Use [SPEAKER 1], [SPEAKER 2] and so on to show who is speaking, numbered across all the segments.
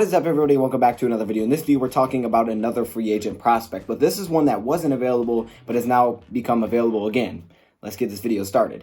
[SPEAKER 1] What is up, everybody? Welcome back to another video. In this video, we're talking about another free agent prospect, but this is one that wasn't available but has now become available again. Let's get this video started.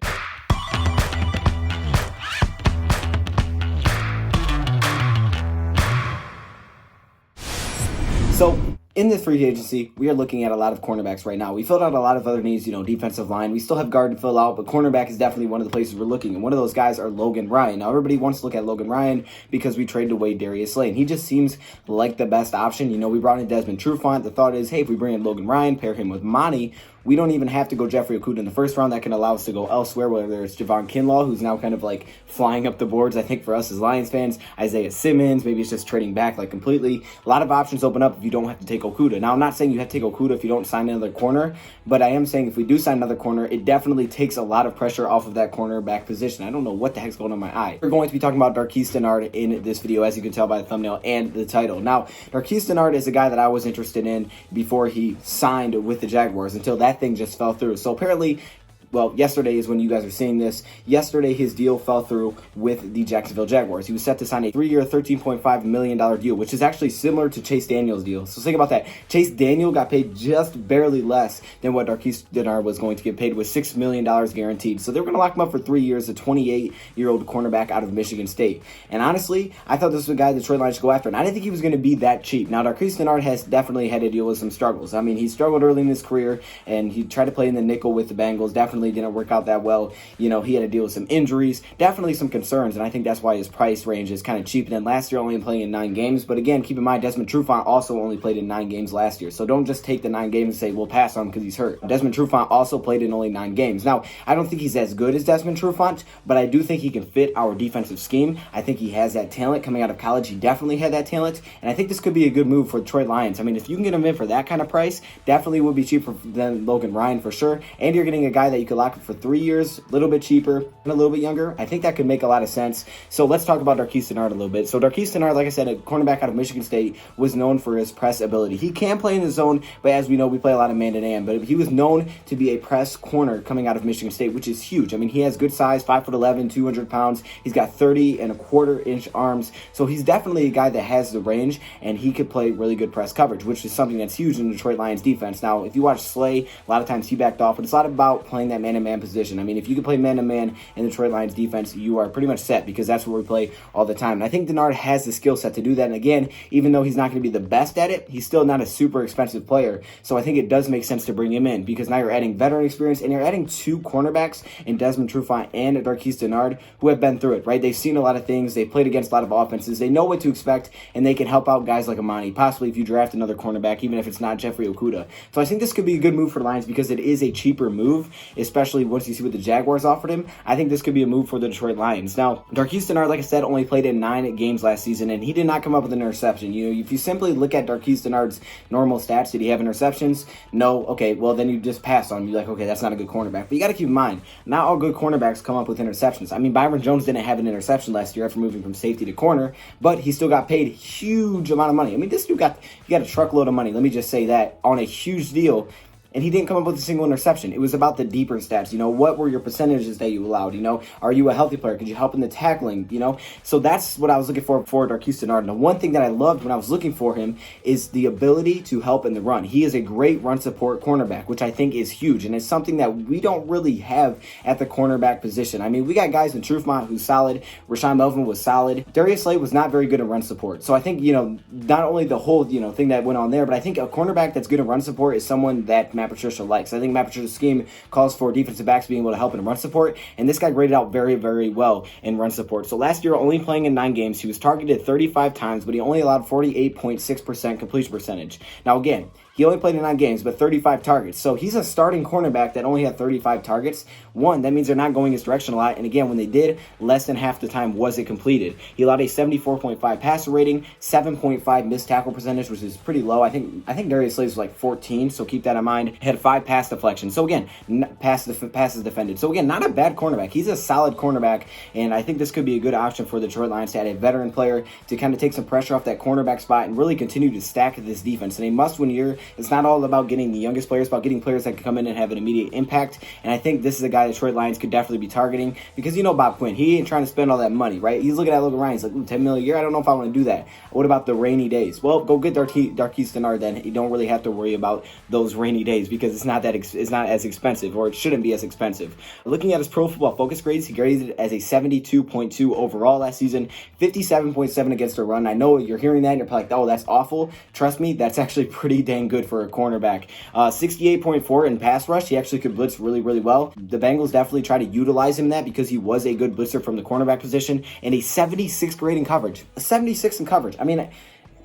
[SPEAKER 1] So, in this free agency, we are looking at a lot of cornerbacks right now. We filled out a lot of other needs, defensive line. We still have guard to fill out, but cornerback is definitely one of the places we're looking. And one of those guys are Logan Ryan. Now, everybody wants to look at Logan Ryan because we traded away Darius Slay. He just seems like the best option. We brought in Desmond Trufant. The thought is, hey, if we bring in Logan Ryan, pair him with Monty, we don't even have to go Jeffrey Okudah in the first round. That can allow us to go elsewhere, whether it's Javon Kinlaw, who's now kind of like flying up the boards, I think, for us as Lions fans, Isaiah Simmons, maybe it's just trading back like completely. A lot of options open up if you don't have to take Okudah. Now, I'm not saying you have to take Okudah if you don't sign another corner, but I am saying if we do sign another corner, it definitely takes a lot of pressure off of that cornerback position. I don't know what the heck's going on in my eye. We're going to be talking about Darqueze Dennard in this video, as you can tell by the thumbnail and the title. Now, Darqueze Dennard is a guy that I was interested in before he signed with the Jaguars until that thing just fell through. So apparently, well, yesterday is when you guys are seeing this. Yesterday, his deal fell through with the Jacksonville Jaguars. He was set to sign a 3-year, $13.5 million deal, which is actually similar to Chase Daniel's deal. So think about that. Chase Daniel got paid just barely less than what Darqueze Dennard was going to get paid, with $6 million guaranteed. So they were going to lock him up for 3 years, a 28-year-old cornerback out of Michigan State. And honestly, I thought this was a guy the Detroit Lions should go after, and I didn't think he was going to be that cheap. Now, Darqueze Dennard has definitely had to deal with some struggles. I mean, he struggled early in his career, and he tried to play in the nickel with the Bengals. Definitely didn't work out that well. He had to deal with some injuries, definitely some concerns, and I think that's why his price range is kind of cheap. And then last year, only playing in 9 games. But again, keep in mind, Desmond Trufant also only played in 9 games last year. So don't just take the 9 games and say, we'll pass on him because he's hurt. Desmond Trufant also played in only 9 games. Now, I don't think he's as good as Desmond Trufant, but I do think he can fit our defensive scheme. I think he has that talent. Coming out of college, he definitely had that talent, and I think this could be a good move for Detroit Lions. I mean, if you can get him in for that kind of price, definitely would be cheaper than Logan Ryan for sure, and you're getting a guy that you could lock up for 3 years, a little bit cheaper and a little bit younger. I think that could make a lot of sense. So let's talk about Darqueze Dennard a little bit. So Darqueze Dennard, like I said, a cornerback out of Michigan State, was known for his press ability. He can play in the zone, but as we know, we play a lot of man-to-man. But he was known to be a press corner coming out of Michigan State, which is huge. I mean, he has good size, 5'11", 200 pounds. He's got 30.25-inch arms. So he's definitely a guy that has the range, and he could play really good press coverage, which is something that's huge in the Detroit Lions defense. Now, if you watch Slay, a lot of times he backed off, but it's a lot about playing that man-to-man position. I mean, if you can play man-to-man in the Detroit Lions defense, you are pretty much set, because that's where we play all the time. And I think Dennard has the skill set to do that. And again, even though he's not going to be the best at it, he's still not a super expensive player. So I think it does make sense to bring him in, because now you're adding veteran experience, and you're adding 2 cornerbacks in Desmond Trufant and Darqueze Dennard who have been through it, right? They've seen a lot of things. They've played against a lot of offenses. They know what to expect, and they can help out guys like Amani, possibly if you draft another cornerback, even if it's not Jeffrey Okudah. So I think this could be a good move for the Lions, because it is a cheaper move, especially once you see what the Jaguars offered him. I think this could be a move for the Detroit Lions. Now, Darqueze Dennard, like I said, only played in 9 games last season, and he did not come up with an interception. If you simply look at Darqueze Dennard's normal stats, did he have interceptions? No. Okay, well, then you just pass on him. You're like, okay, that's not a good cornerback. But you got to keep in mind, not all good cornerbacks come up with interceptions. I mean, Byron Jones didn't have an interception last year after moving from safety to corner, but he still got paid a huge amount of money. I mean, this dude got a truckload of money, let me just say that, on a huge deal. And he didn't come up with a single interception. It was about the deeper stats. What were your percentages that you allowed? Are you a healthy player? Could you help in the tackling? So that's what I was looking for Darqueze Dennard. Now, one thing that I loved when I was looking for him is the ability to help in the run. He is a great run support cornerback, which I think is huge. And it's something that we don't really have at the cornerback position. I mean, we got guys in Trufant who's solid. Rashawn Melvin was solid. Darius Slay was not very good at run support. So I think, not only the whole, thing that went on there, but I think a cornerback that's good at run support is someone that Matt Patricia likes. I think Matt Patricia's scheme calls for defensive backs being able to help in run support, and this guy graded out very, very well in run support. So last year, only playing in 9 games, he was targeted 35 times, but he only allowed 48.6% completion percentage. Now again, he only played in 9 games, but 35 targets. So he's a starting cornerback that only had 35 targets. One, that means they're not going his direction a lot. And again, when they did, less than half the time was it completed. He allowed a 74.5 passer rating, 7.5 missed tackle percentage, which is pretty low. I think Darius Slay was like 14, so keep that in mind. He had 5 pass deflections. So again, passes defended. So again, not a bad cornerback. He's a solid cornerback, and I think this could be a good option for the Detroit Lions to add a veteran player to kind of take some pressure off that cornerback spot and really continue to stack this defense. In a must-win year, It's not all about getting the youngest players, it's about getting players that can come in and have an immediate impact. And I think this is a guy the Detroit Lions could definitely be targeting, because you know Bob Quinn, he ain't trying to spend all that money, right? He's looking at Logan Ryan, he's like, $10 million a year, I don't know if I want to do that. What about the rainy days? Well, go get Darqueze Dennard then. You don't really have to worry about those rainy days, because it's not as expensive, or it shouldn't be as expensive. Looking at his Pro Football Focus grades, he graded as a 72.2 overall last season, 57.7 against the run. I know you're hearing that and you're probably like, oh, that's awful. Trust me, that's actually pretty dang good for a cornerback. 68.4 in pass rush. He actually could blitz really, really well. The Bengals definitely try to utilize him in that, because he was a good blitzer from the cornerback position. And a 76 grade in coverage. A 76 in coverage. I mean,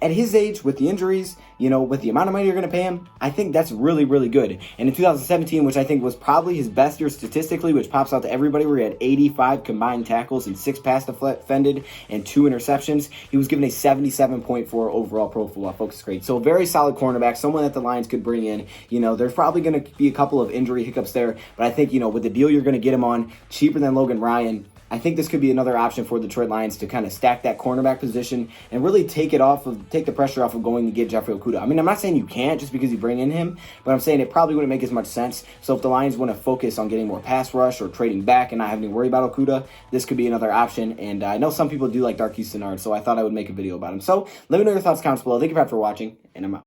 [SPEAKER 1] at his age, with the injuries, with the amount of money you're going to pay him, I think that's really, really good. And in 2017, which I think was probably his best year statistically, which pops out to everybody, where he had 85 combined tackles and 6 pass defended and 2 interceptions, he was given a 77.4 overall Pro Football Focus grade. So a very solid cornerback, someone that the Lions could bring in. There's probably going to be a couple of injury hiccups there, but I think, with the deal you're going to get him on, cheaper than Logan Ryan, I think this could be another option for the Detroit Lions to kind of stack that cornerback position and really take the pressure off of going to get Jeffrey Okudah. I mean, I'm not saying you can't just because you bring in him, but I'm saying it probably wouldn't make as much sense. So if the Lions want to focus on getting more pass rush or trading back and not having to worry about Okudah, this could be another option. And I know some people do like Darqueze Dennard, so I thought I would make a video about him. So let me know your thoughts in the comments below. Thank you for watching, and I'm out.